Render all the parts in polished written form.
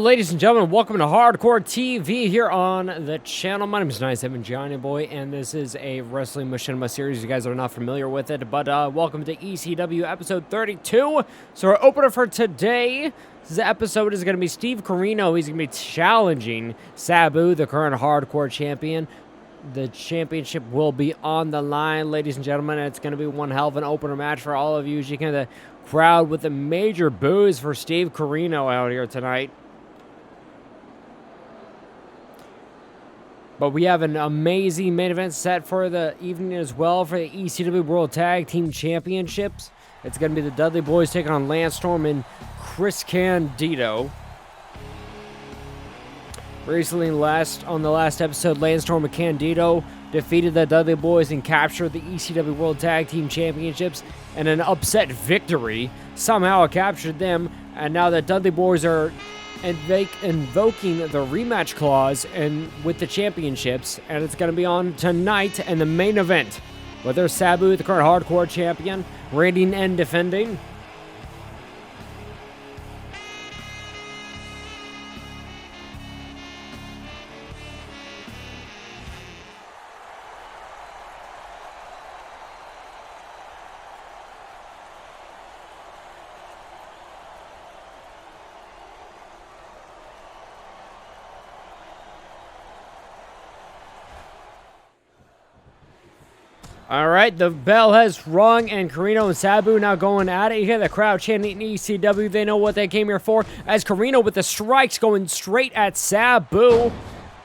ladies and gentlemen, welcome to Hardcore TV here on the channel. My name is 97 Johnny Boy, and this is a Wrestling Machinima series. You guys are not familiar with it, but welcome to ECW episode 32. So our opener for today, this episode is going to be Steve Corino. He's going to be challenging Sabu, the current Hardcore champion. The championship will be on the line, ladies and gentlemen, and it's going to be one hell of an opener match for all of you. As you can the crowd with a major boos for Steve Corino out here tonight. But we have an amazing main event set for the evening as well for the ECW World Tag Team Championships. It's going to be the Dudley Boys taking on Lance Storm and Chris Candido. Recently, on the last episode, Lance Storm and Candido defeated the Dudley Boys and captured the ECW World Tag Team Championships, and an upset victory. Somehow it captured them, and now the Dudley Boys are invoking the rematch clause and with the championships, and it's going to be on tonight and the main event. Whether Sabu, the current Hardcore champion, reigning and defending. All right, the bell has rung, and Corino and Sabu now going at it. You hear the crowd chanting ECW. They know what they came here for, as Corino with the strikes going straight at Sabu.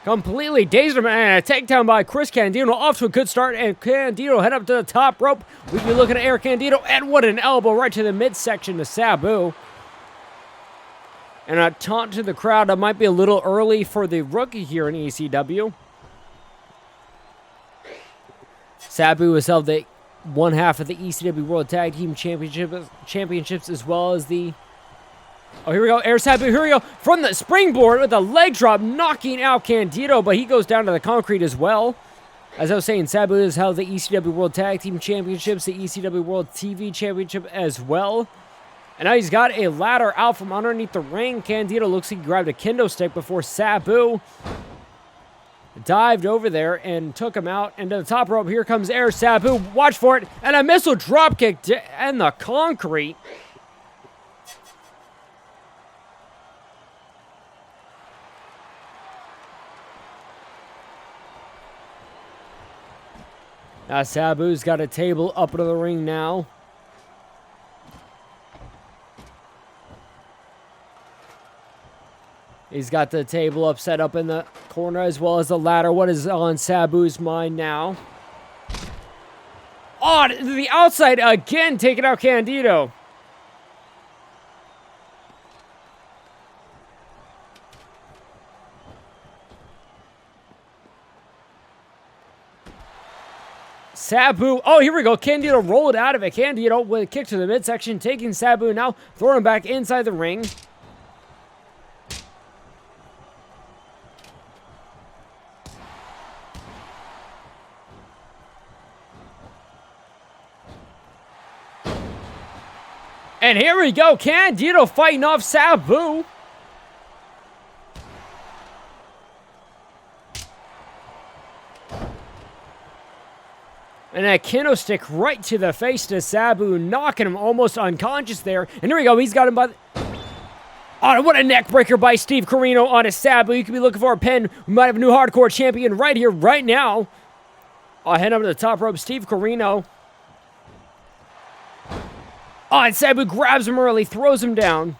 Completely dazed him, and a takedown by Chris Candido. Off to a good start, and Candido head up to the top rope. We can be looking at Air Candido, and what an elbow right to the midsection to Sabu. And a taunt to the crowd. That might be a little early for the rookie here in ECW. Sabu has held the one half of the ECW World Tag Team Championships as well as the... Oh, here we go. Air Sabu. Here we go. From the springboard with a leg drop, knocking out Candido, but he goes down to the concrete as well. As I was saying, Sabu has held the ECW World Tag Team Championships, the ECW World TV Championship as well. And now he's got a ladder out from underneath the ring. Candido looks like he grabbed a kendo stick before Sabu dived over there and took him out into the top rope. Here comes Air Sabu. Watch for it. And a missile dropkick in the concrete. Now Sabu's got a table up to the ring now. He's got the table up set up in the corner as well as the ladder. What is on Sabu's mind now? Oh, the outside again, taking out Candido. Sabu, oh, here we go. Candido rolled out of it. Candido with a kick to the midsection, taking Sabu now, throwing him back inside the ring. And here we go, Candido fighting off Sabu. And that kendo stick right to the face to Sabu, knocking him almost unconscious there. And here we go, he's got him by the... Oh, what a neck breaker by Steve Corino on a Sabu. You could be looking for a pin. We might have a new Hardcore champion right here, right now. I'll head over to the top rope, Steve Corino. Oh, and Sabu grabs him early, throws him down.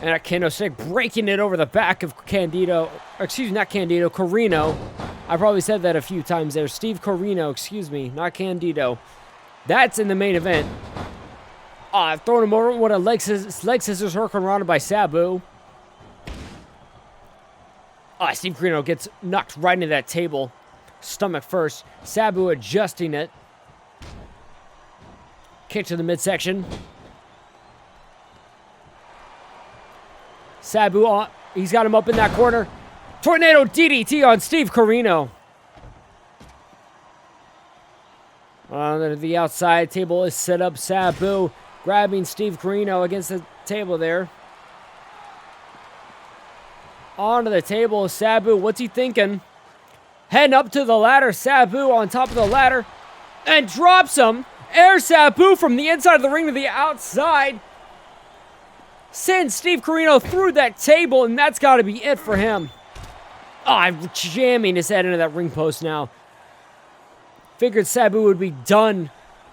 And a kendo stick breaking it over the back of Candido. Excuse me, not Candido, Corino. I probably said that a few times there. Steve Corino, excuse me, not Candido. That's in the main event. Oh, I've thrown him over with a leg scissors hurricane rounded by Sabu. Oh, Steve Corino gets knocked right into that table. Stomach first. Sabu adjusting it. Kick to the midsection. Sabu, he's got him up in that corner. Tornado DDT on Steve Corino. On the outside, table is set up. Sabu grabbing Steve Corino against the table there. onto the table. Sabu, what's he thinking? Heading up to the ladder. Sabu on top of the ladder and drops him. Air Sabu from the inside of the ring to the outside. Sends Steve Corino through that table, and that's got to be it for him. Oh, I'm jamming his head into that ring post now. Figured Sabu would be done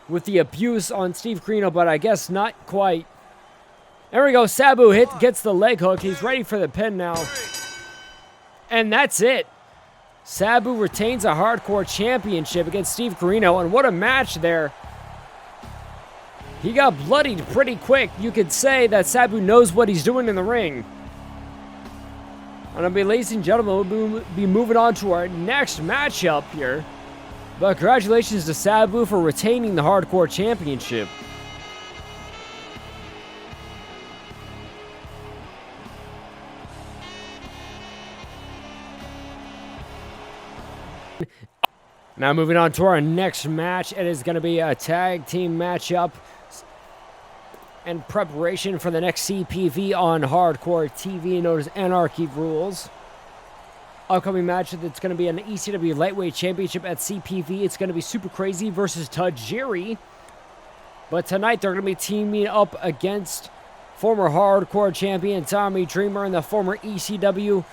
with the abuse on Steve Corino, but I guess not quite. There we go. Sabu gets the leg hook. He's ready for the pin now. And that's it. Sabu retains a hardcore championship against Steve Corino, and what a match there. He got bloodied pretty quick. You could say that Sabu knows what he's doing in the ring. And ladies and gentlemen, we'll be moving on to our next matchup here. But congratulations to Sabu for retaining the hardcore championship. Now moving on to our next match. It is going to be a tag team matchup and preparation for the next CPV on Hardcore TV, known as Anarchy Rules. Upcoming match that's going to be an ECW Lightweight Championship at CPV. It's going to be Super Crazy versus Tajiri. But tonight they're going to be teaming up against former Hardcore Champion Tommy Dreamer and the former ECW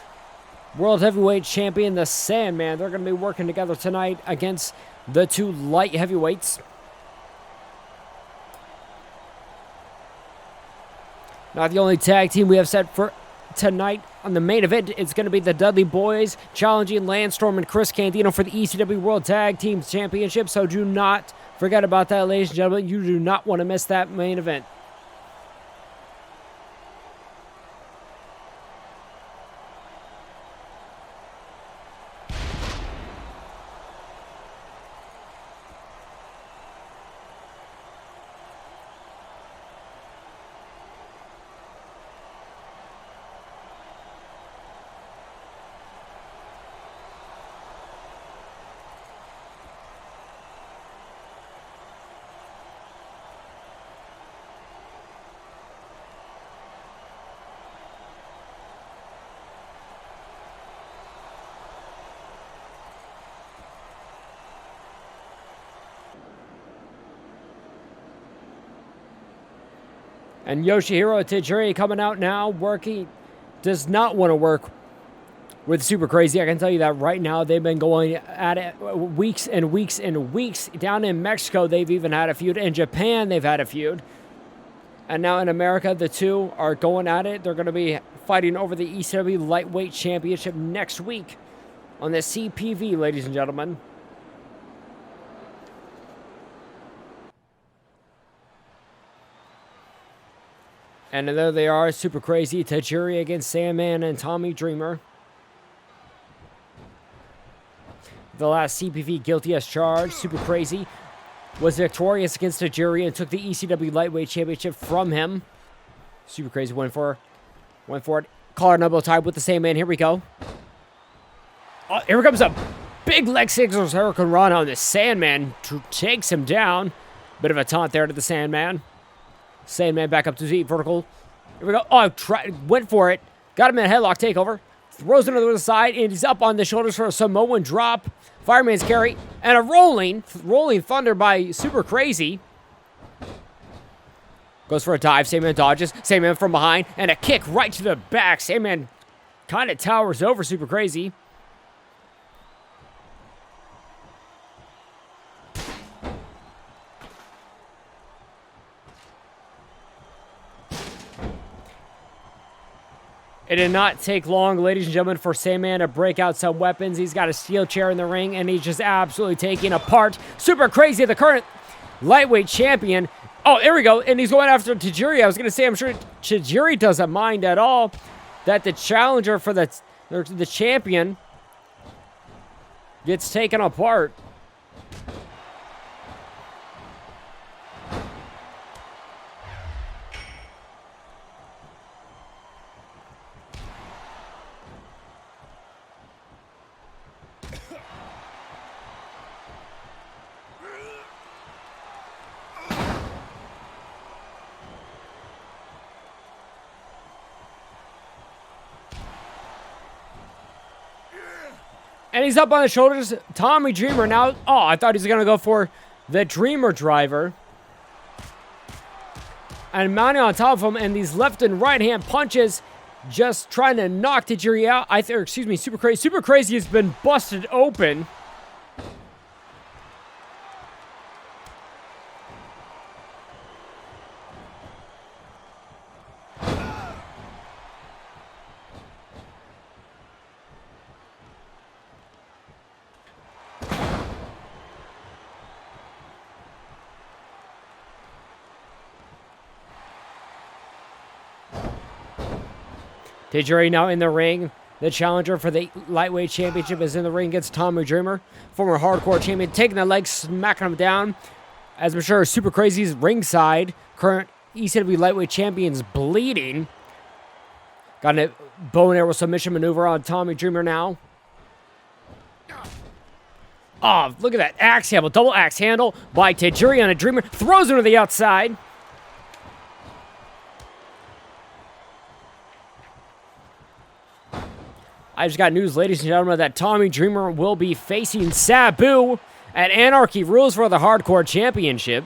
World Heavyweight Champion, the Sandman. They're going to be working together tonight against the two light heavyweights. Not the only tag team we have set for tonight on the main event. It's going to be the Dudley Boys challenging Landstorm and Chris Candido for the ECW World Tag Team Championship. So do not forget about that, ladies and gentlemen. You do not want to miss that main event. And Yoshihiro Tajiri coming out now, does not want to work with Super Crazy. I can tell you that right now. They've been going at it weeks and weeks and weeks. Down in Mexico, they've even had a feud. In Japan, they've had a feud. And now in America, the two are going at it. They're going to be fighting over the ECW Lightweight Championship next week on the CPV, ladies and gentlemen. And there they are, Super Crazy, Tajiri against Sandman and Tommy Dreamer. The last CPV guilty as charged, Super Crazy was victorious against Tajiri and took the ECW Lightweight Championship from him. Super Crazy went for it. Collar and elbow tied with the Sandman. Here we go. Oh, here comes a big leg scissors Hurricane Run on the Sandman. Takes him down. Bit of a taunt there to the Sandman. Sandman back up to Z vertical. Here we go. Oh, went for it. Got him in a headlock takeover. Throws him to the side, and he's up on the shoulders for a Samoan drop. Fireman's carry, and a rolling thunder by Super Crazy. Goes for a dive. Sandman dodges. Sandman from behind, and a kick right to the back. Sandman kind of towers over Super Crazy. It did not take long, ladies and gentlemen, for Sandman to break out some weapons. He's got a steel chair in the ring, and he's just absolutely taking apart Super Crazy, the current lightweight champion. Oh, there we go. And he's going after Tajiri. I was going to say, I'm sure Tajiri doesn't mind at all that the challenger for the champion gets taken apart. And he's up on the shoulders. Tommy Dreamer now. Oh, I thought he was going to go for the Dreamer driver. And mounting on top of him, and these left and right hand punches just trying to knock Tajiri out. Super Crazy. Super Crazy has been busted open. Tajiri now in the ring. The challenger for the lightweight championship is in the ring against Tommy Dreamer, former hardcore champion, taking the leg, smacking him down. As I'm sure Super Crazy's ringside, current ECW lightweight champion's bleeding. Got a bow and arrow submission maneuver on Tommy Dreamer now. Oh, look at that axe handle, double axe handle by Tajiri on a Dreamer. Throws him to the outside. I just got news, ladies and gentlemen, that Tommy Dreamer will be facing Sabu at Anarchy Rules for the Hardcore Championship.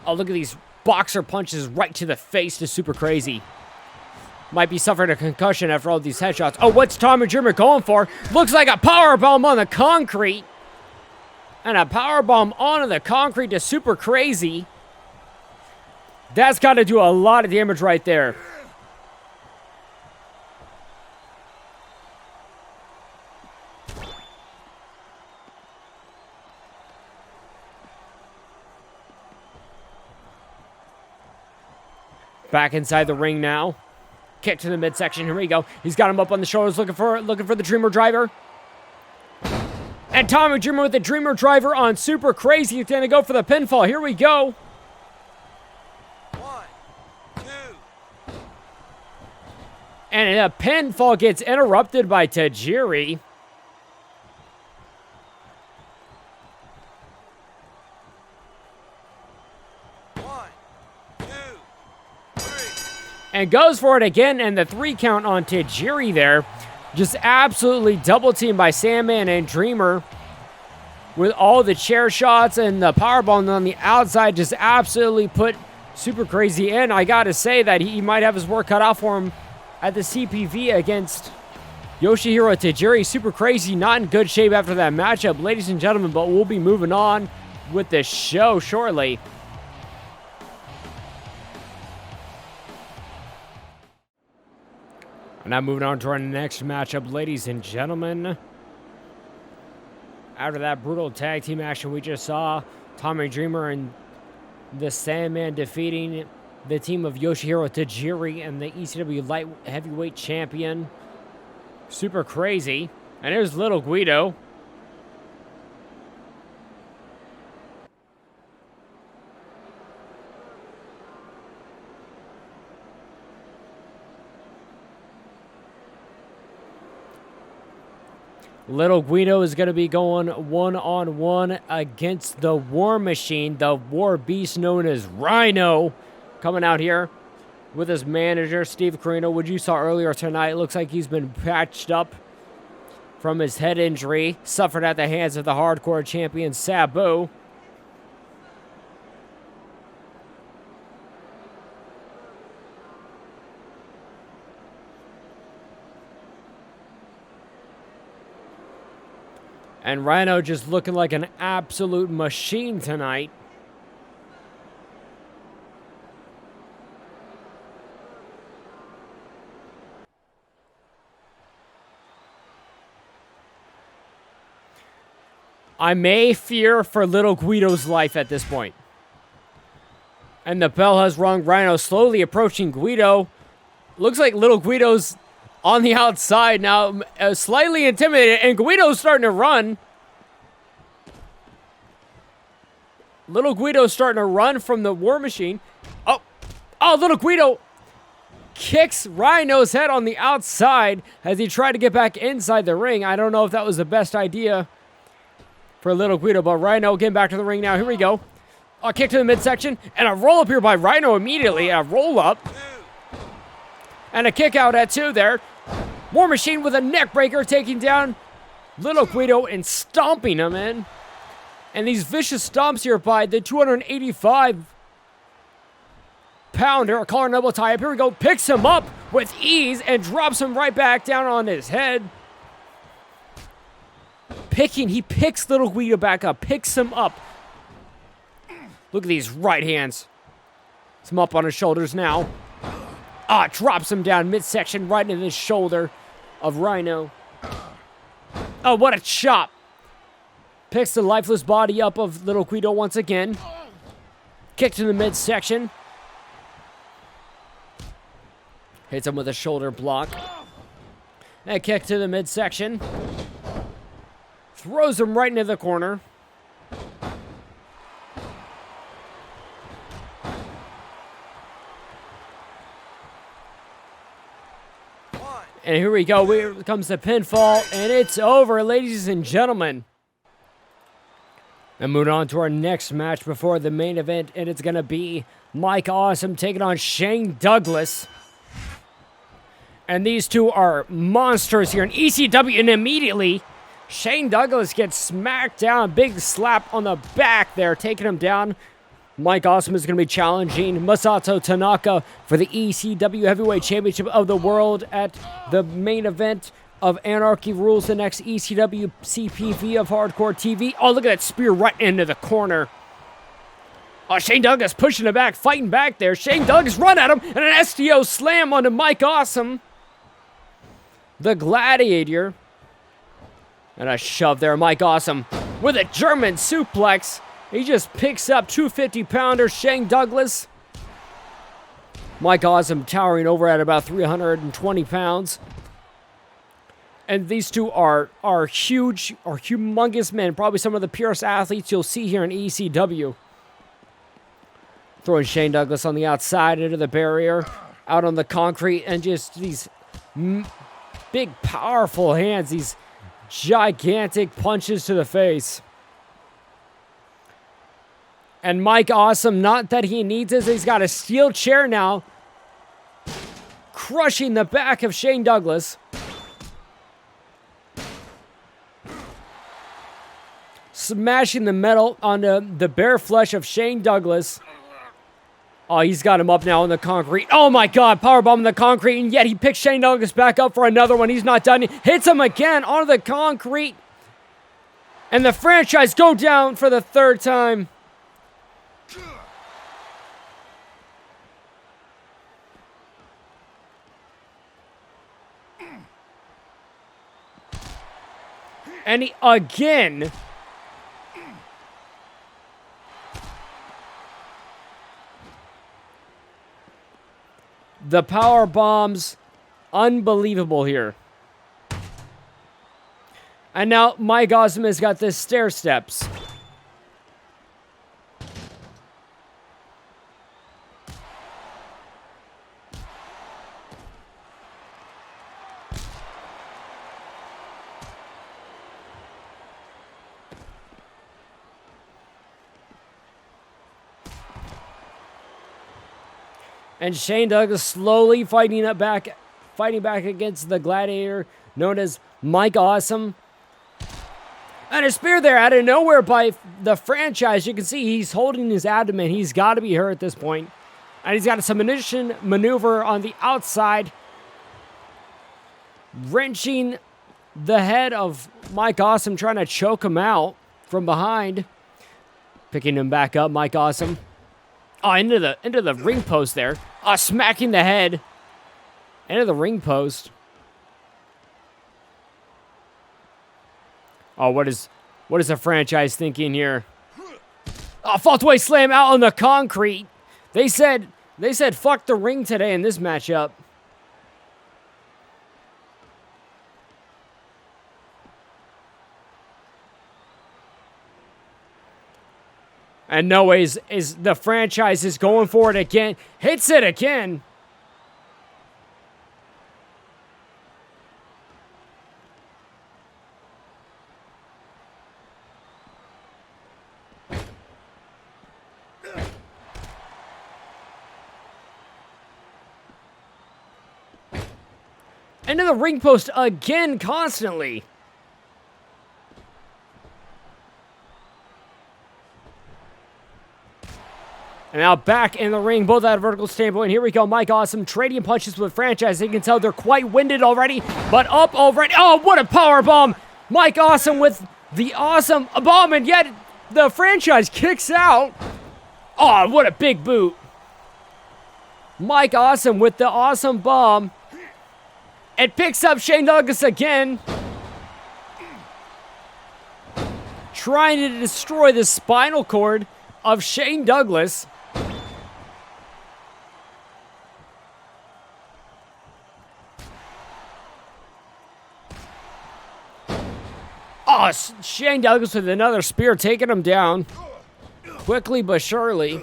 Oh, look at these boxer punches right to the face to Super Crazy. Might be suffering a concussion after all these headshots. Oh, what's Tommy Dreamer going for? Looks like a powerbomb on the concrete. And a powerbomb onto the concrete to Super Crazy. That's got to do a lot of damage right there. Back inside the ring now. Kick to the midsection. Here we go. He's got him up on the shoulders, looking for the Dreamer driver. And Tommy Dreamer with the Dreamer driver on Super Crazy. He's gonna go for the pinfall. Here we go. 1, 2. And a pinfall gets interrupted by Tajiri. And goes for it again, and the 3 count on Tajiri there. Just absolutely double teamed by Sandman and Dreamer. With all the chair shots and the powerbomb on the outside, just absolutely put Super Crazy in. I gotta say that he might have his work cut out for him at the CPV against Yoshihiro Tajiri. Super Crazy not in good shape after that matchup, ladies and gentlemen, but we'll be moving on with the show shortly. Now moving on to our next matchup, ladies and gentlemen. After that brutal tag team action we just saw, Tommy Dreamer and the Sandman defeating the team of Yoshihiro Tajiri and the ECW light heavyweight champion, Super Crazy. And here's Little Guido. Little Guido is going to be going one-on-one against the War Machine, the War Beast known as Rhino, coming out here with his manager, Steve Corino, which you saw earlier tonight. It looks like he's been patched up from his head injury, suffered at the hands of the hardcore champion, Sabu. And Rhino just looking like an absolute machine tonight. I may fear for Little Guido's life at this point. And the bell has rung. Rhino slowly approaching Guido. Looks like Little Guido's on the outside now, slightly intimidated, and Guido's starting to run. Little Guido's starting to run from the War Machine. Oh, Little Guido kicks Rhino's head on the outside as he tried to get back inside the ring. I don't know if that was the best idea for Little Guido, but Rhino getting back to the ring now. Here we go. A kick to the midsection, and a roll-up here by Rhino immediately. A roll-up. And a kick out at 2 there. War Machine with a neck breaker taking down Little Guido and stomping him in. And these vicious stomps here by the 285-pounder, collar and elbow tie up. Here we go. Picks him up with ease and drops him right back down on his head. He picks Little Guido back up, picks him up. Look at these right hands. It's him up on his shoulders now. Drops him down midsection right into the shoulder of Rhino. Oh, what a chop. Picks the lifeless body up of Little Guido once again. Kick to the midsection. Hits him with a shoulder block. And a kick to the midsection. Throws him right into the corner. And here we go. Here comes the pinfall, and it's over, ladies and gentlemen. And moving on to our next match before the main event, and it's going to be Mike Awesome taking on Shane Douglas. And these two are monsters here in ECW, and immediately Shane Douglas gets smacked down. Big slap on the back there, taking him down. Mike Awesome is going to be challenging Masato Tanaka for the ECW Heavyweight Championship of the World at the main event of Anarchy Rules, the next ECW CPV of Hardcore TV. Oh, look at that spear right into the corner. Oh, Shane Douglas pushing it back, fighting back there. Shane Douglas run at him, and an STO slam onto Mike Awesome, the Gladiator. And a shove there, Mike Awesome with a German suplex. He just picks up 250-pounder Shane Douglas. Mike Awesome towering over at about 320 pounds. And these two are huge, are humongous men. Probably some of the purest athletes you'll see here in ECW. Throwing Shane Douglas on the outside into the barrier. Out on the concrete. And just these big, powerful hands. These gigantic punches to the face. And Mike Awesome, not that he needs this, he's got a steel chair now. Crushing the back of Shane Douglas. Smashing the metal onto the bare flesh of Shane Douglas. Oh, he's got him up now on the concrete. Oh my God, powerbomb on the concrete, and yet he picks Shane Douglas back up for another one. He's not done. He hits him again onto the concrete. And the franchise go down for the third time. And he, again, the power bombs, unbelievable here. And now Mike Awesome has got the stair steps. And Shane Douglas slowly fighting back against the Gladiator known as Mike Awesome. And a spear there out of nowhere by the franchise. You can see he's holding his abdomen. He's got to be hurt at this point. And he's got a submission maneuver on the outside. Wrenching the head of Mike Awesome, trying to choke him out from behind. Picking him back up, Mike Awesome. Oh, into the ring post there. Smacking the head into the ring post. Oh, what is the franchise thinking here? Oh, fault away slam out on the concrete. They said fuck the ring today in this matchup. And no ways is the franchise is going for it again. Hits it again. Into the ring post again, constantly. And now back in the ring, both at a vertical standpoint. Here we go, Mike Awesome trading punches with Franchise. You can tell they're quite winded already, but up already. Oh, what a power bomb! Mike Awesome with the awesome bomb, and yet the Franchise kicks out. Oh, what a big boot. Mike Awesome with the awesome bomb. It picks up Shane Douglas again. Trying to destroy the spinal cord of Shane Douglas. Oh, Shane Douglas with another spear taking him down. Quickly but surely.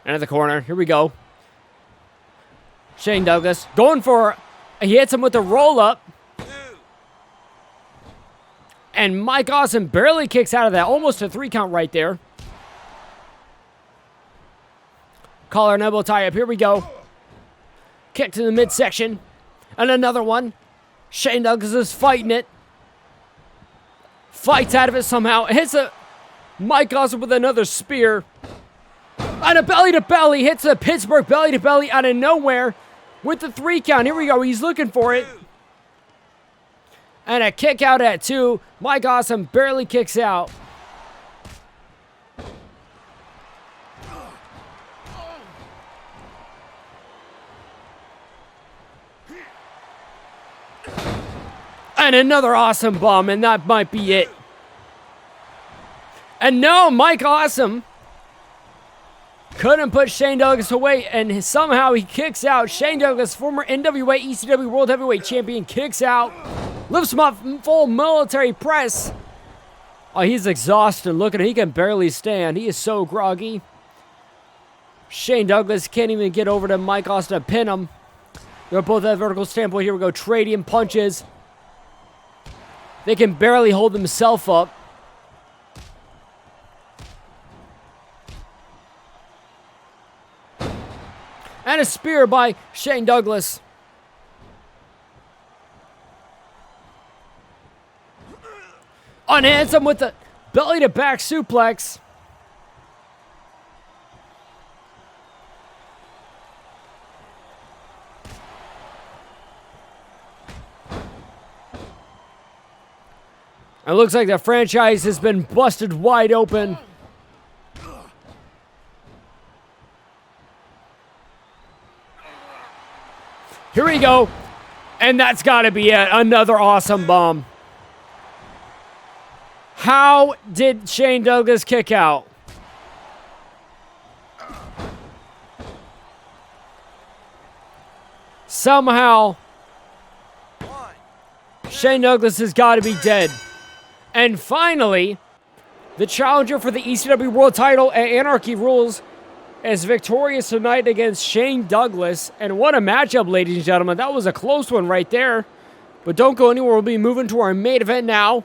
And at the corner, here we go. Shane Douglas going for, he hits him with a roll-up. And Mike Awesome barely kicks out of that. Almost a 3 count right there. Collar and elbow tie up. Here we go. Kick to the midsection. And another one. Shane Douglas is fighting it. Fights out of it somehow. Hits a Mike Awesome with another spear. And a belly to belly. Hits a Pittsburgh belly to belly out of nowhere. With the 3 count. Here we go. He's looking for it. And a kick out at 2. Mike Awesome barely kicks out. And another awesome bomb, and that might be it. And no, Mike Awesome couldn't put Shane Douglas away, and somehow he kicks out. Shane Douglas, former NWA ECW World Heavyweight Champion, kicks out. Lifts him up full military press. Oh, he's exhausted. Look at him. He can barely stand. He is so groggy. Shane Douglas can't even get over to Mike Awesome to pin him. They're both at a vertical standpoint. Here we go. Trading punches. They can barely hold themselves up. And a spear by Shane Douglas. Unhands him with the belly to back suplex. It looks like the Franchise has been busted wide open. Here we go. And that's got to be it. Another awesome bomb. How did Shane Douglas kick out? Somehow, Shane Douglas has got to be dead. And finally, the challenger for the ECW World Title at Anarchy Rules is victorious tonight against Shane Douglas. And what a matchup, ladies and gentlemen. That was a close one right there. But don't go anywhere. We'll be moving to our main event now.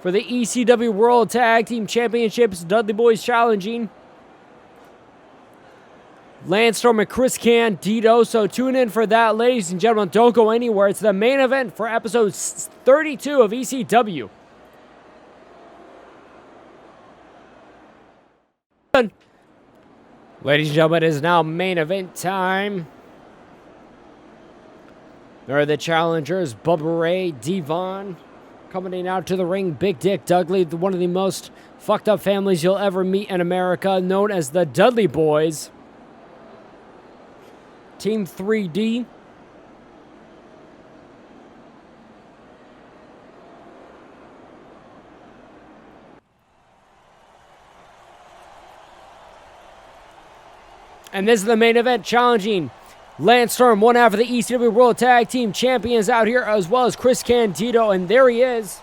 For the ECW World Tag Team Championships, Dudley Boys challenging Lance Storm and Chris Candido. So tune in for that, ladies and gentlemen. Don't go anywhere. It's the main event for episode 32 of ECW. Ladies and gentlemen, it is now main event time. There are the challengers, Bubba Ray, Devon. Coming out to the ring, Big Dick Dudley, one of the most fucked up families you'll ever meet in America, known as the Dudley Boys. Team 3D. And this is the main event, challenging Lance Storm, one half of the ECW World Tag Team Champions out here, as well as Chris Candido, and there he is.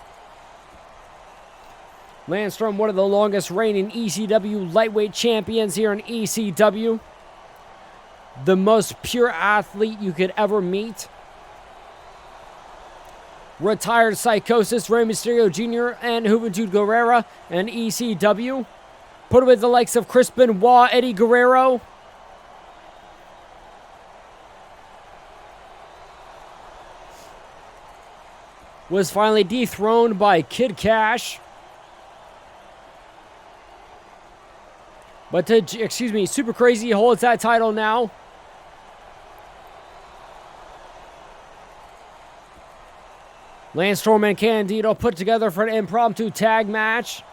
Lance Storm, one of the longest reigning ECW lightweight champions here in ECW. The most pure athlete you could ever meet. Retired Psychosis, Rey Mysterio Jr., and Juventud Guerrera, and ECW. Put with the likes of Chris Benoit, Eddie Guerrero. Was finally dethroned by Kid Cash. But Super Crazy holds that title now. Lance Storm and Candido put together for an impromptu tag match.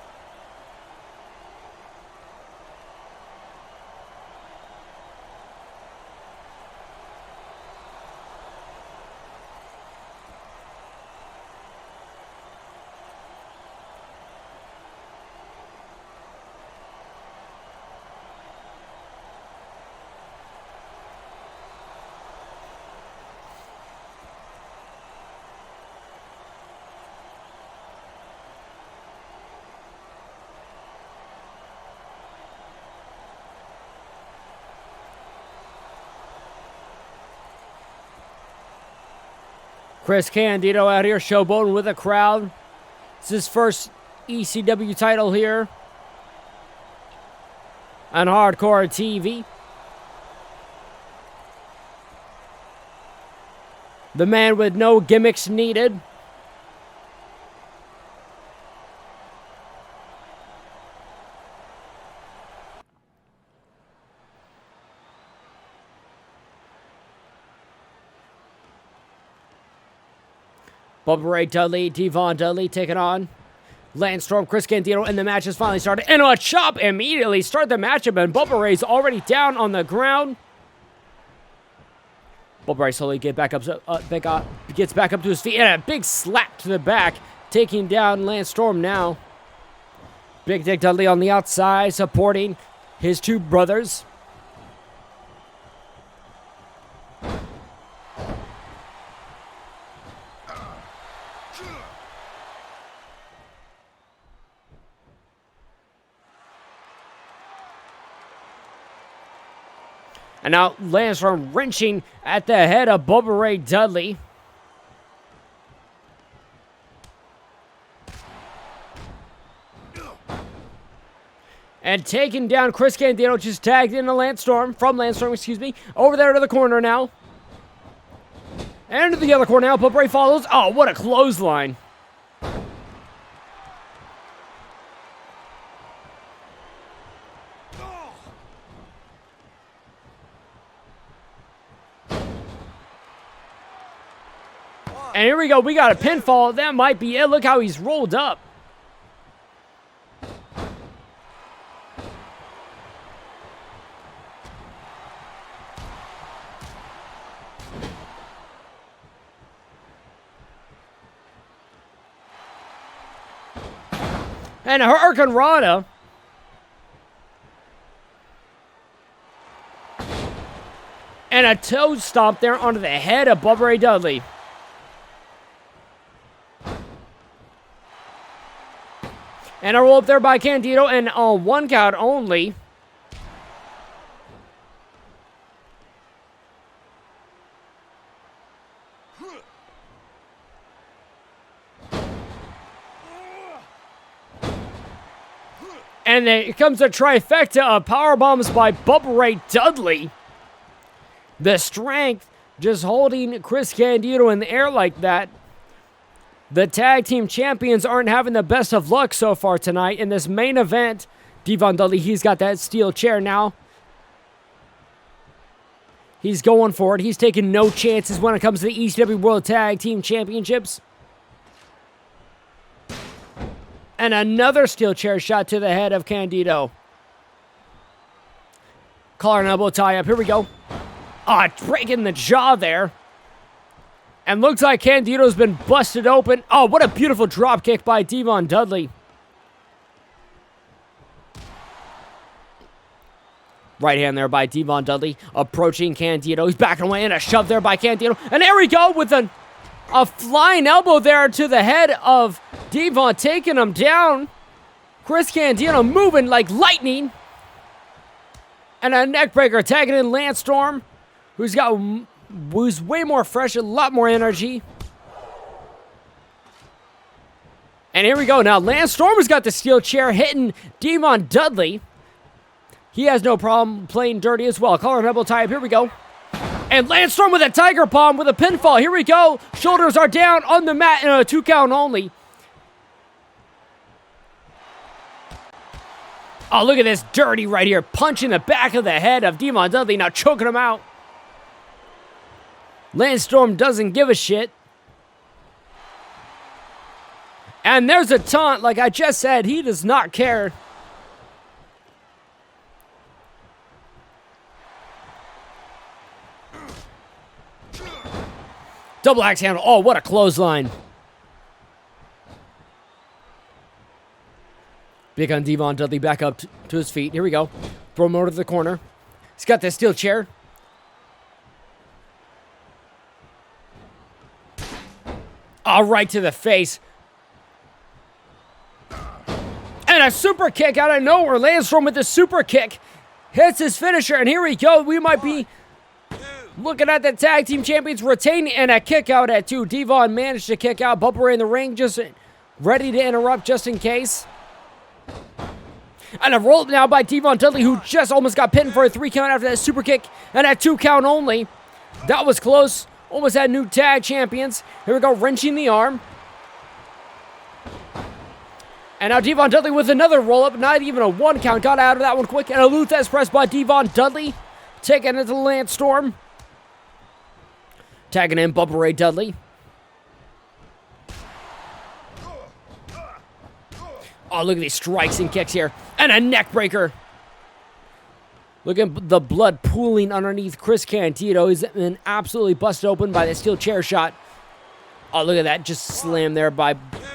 Chris Candido out here showboating with a crowd. It's his first ECW title here on Hardcore TV. The man with no gimmicks needed. Bubba Ray Dudley, Devon Dudley taking on Lance Storm, Chris Candido, and the match has finally started. And a chop immediately start the matchup, and Bubba Ray's already down on the ground. Bubba Ray slowly gets back up to his feet, and a big slap to the back, taking down Lance Storm now. Big Dick Dudley on the outside, supporting his two brothers. And now Lance Storm wrenching at the head of Bubba Ray Dudley. And taking down Chris Candido, just tagged into Lance Storm, over there to the corner now. And to the other corner now, Bubba Ray follows. Oh, what a clothesline. And here we go. We got a pinfall. That might be it. Look how he's rolled up. And a Hurricane Rana. And a toe stomp there onto the head of Bubba Ray Dudley. And a roll up there by Candido, and on one count only. And then it comes a trifecta of powerbombs by Bubba Ray Dudley. The strength just holding Chris Candido in the air like that. The tag team champions aren't having the best of luck so far tonight in this main event. Devon Dudley, he's got that steel chair now. He's going for it. He's taking no chances when it comes to the ECW World Tag Team Championships. And another steel chair shot to the head of Candido. Collar and elbow tie up. Here we go. Ah, breaking the jaw there. And looks like Candido's been busted open. Oh, what a beautiful drop kick by Devon Dudley. Right hand there by Devon Dudley. Approaching Candido. He's backing away, and a shove there by Candido. And there we go with a flying elbow there to the head of Devon, taking him down. Chris Candido moving like lightning. And a neckbreaker tagging in Lance Storm, who's way more fresh, a lot more energy. And here we go. Now, Lance Storm has got the steel chair hitting Devon Dudley. He has no problem playing dirty as well. Collar and elbow tie up. Here we go. And Lance Storm with a tiger palm with a pinfall. Here we go. Shoulders are down on the mat in a 2 count only. Oh, look at this dirty right here. Punching the back of the head of Devon Dudley. Now choking him out. Lance Storm doesn't give a shit. And there's a taunt, like I just said, he does not care. Double axe handle. Oh, what a clothesline. Big on Devon Dudley back up to his feet. Here we go. Throw him over to the corner. He's got that steel chair. All right to the face. And a super kick out of nowhere. Lance Storm with the super kick. Hits his finisher. And here we go. We might be looking at the tag team champions retaining and a kick out at 2. Devon managed to kick out. Bubba Ray in the ring just ready to interrupt just in case. And a roll now by Devon Dudley, who just almost got pinned for a 3 count after that super kick. And a 2 count only. That was close. Almost had new tag champions. Here we go. Wrenching the arm. And now Devon Dudley with another roll-up. Not even a 1 count. Got out of that one quick. And a Luthez press by Devon Dudley. Taking it to Lance Storm. Tagging in Bubba Ray Dudley. Oh, look at these strikes and kicks here. And a neck breaker. Look at the blood pooling underneath Chris Candido. He's been absolutely busted open by the steel chair shot. Oh, look at that. Just slammed there by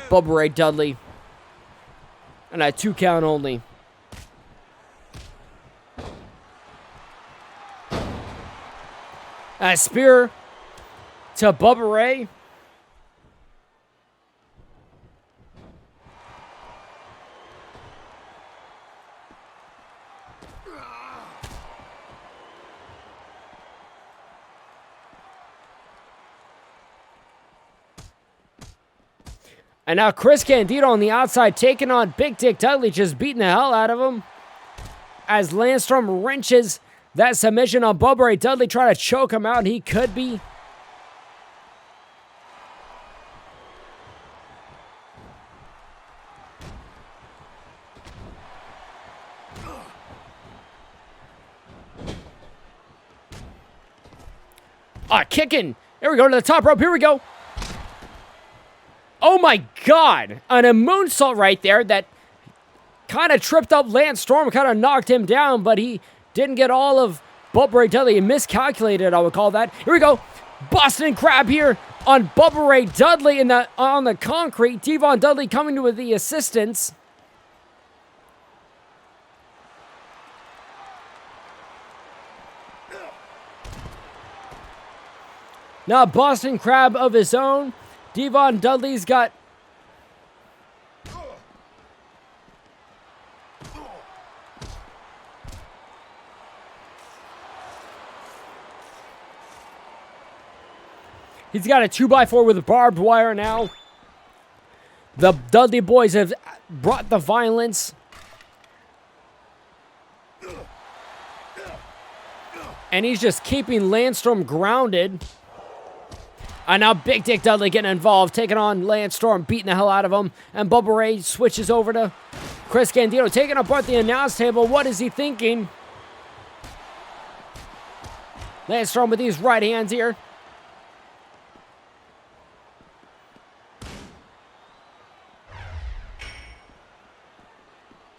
Bubba Ray Dudley. And a 2 count only. A spear to Bubba Ray. And now Chris Candido on the outside taking on Big Dick Dudley, just beating the hell out of him. As Lance Storm wrenches that submission on Bubba Ray Dudley, trying to choke him out. He could be. Kicking. Here we go to the top rope. Here we go. Oh my God. And a moonsault right there that kind of tripped up Lance Storm, kind of knocked him down, but he didn't get all of Bubba Ray Dudley. He miscalculated, I would call that. Here we go. Boston Crab here on Bubba Ray Dudley on the concrete. Devon Dudley coming to with the assistance. Now Boston Crab of his own. Devon Dudley's got... He's got a 2x4 with barbed wire now. The Dudley boys have brought the violence. And he's just keeping Lance Storm grounded. And now Big Dick Dudley getting involved, taking on Lance Storm, beating the hell out of him. And Bubba Ray switches over to Chris Candido, taking apart the announce table. What is he thinking? Lance Storm with these right hands here.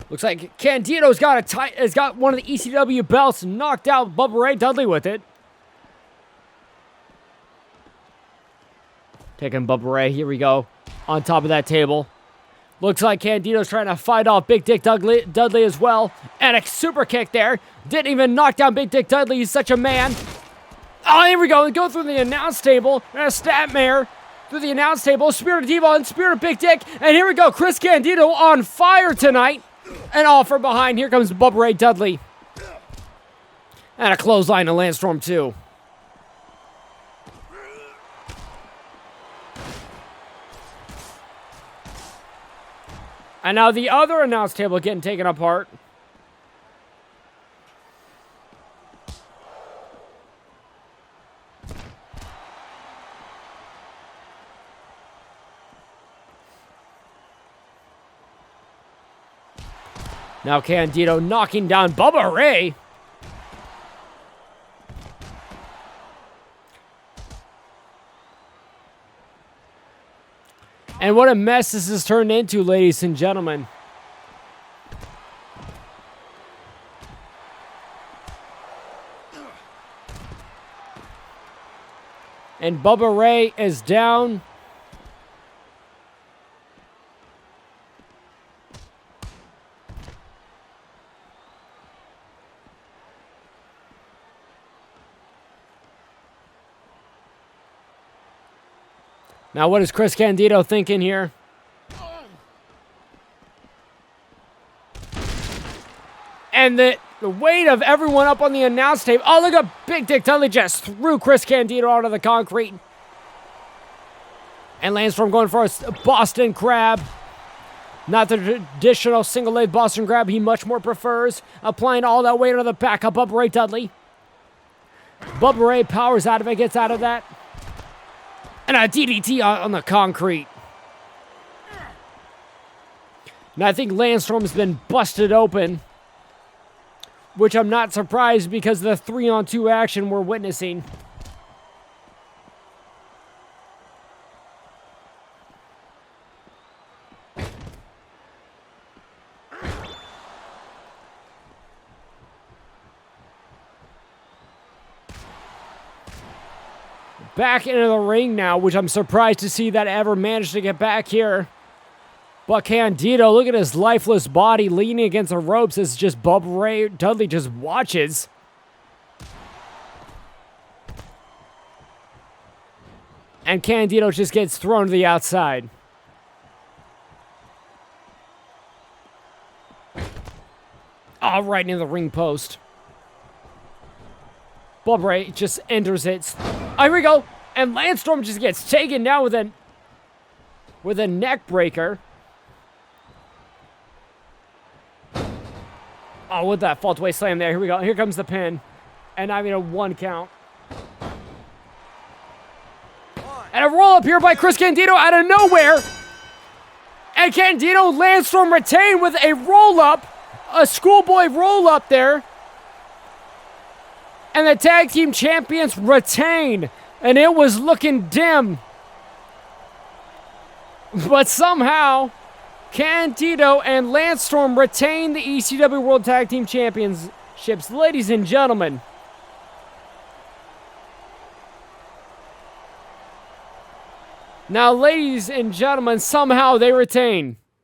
Looks like Candido's has got one of the ECW belts, knocked out Bubba Ray Dudley with it. Taking Bubba Ray, here we go, on top of that table. Looks like Candido's trying to fight off Big Dick Dudley as well. And a super kick there. Didn't even knock down Big Dick Dudley, he's such a man. Oh, here we go, go through the announce table, and a stat mare through the announce table. Spear to Devon, spear to Big Dick, and here we go, Chris Candido on fire tonight. And all from behind, here comes Bubba Ray Dudley. And a clothesline to Lance Storm too. And now the other announce table getting taken apart. Now Candido knocking down Bubba Ray. And what a mess this has turned into, ladies and gentlemen. And Bubba Ray is down. Now, what is Chris Candido thinking here? And the weight of everyone up on the announce table. Oh, look at Big Dick Dudley just threw Chris Candido onto the concrete. And Landstorm going for a Boston Crab. Not the traditional single-leg Boston Crab he much more prefers. Applying all that weight on the back of Bubba Ray Dudley. Bubba Ray powers out of it, gets out of that. And a DDT on the concrete. And I think Landstorm's been busted open. Which I'm not surprised because of the 3-on-2 action we're witnessing. Back into the ring now, which I'm surprised to see that ever managed to get back here. But Candido, look at his lifeless body leaning against the ropes as just Bubba Ray Dudley just watches. And Candido just gets thrown to the outside. Oh, right into the ring post. Bubba Ray just enters it. Oh, here we go. And Landstorm just gets taken down with a neck breaker. Oh, with that fault away slam there. Here we go. Here comes the pin. And I mean a 1 count. And a roll up here by Chris Candido out of nowhere. And Candido, Landstorm retained with a roll up. A schoolboy roll up there. And the tag team champions retain. And it was looking dim. But somehow, Candido and Landstorm retain the ECW World Tag Team Championships. Ladies and gentlemen. Now, ladies and gentlemen, somehow they retain.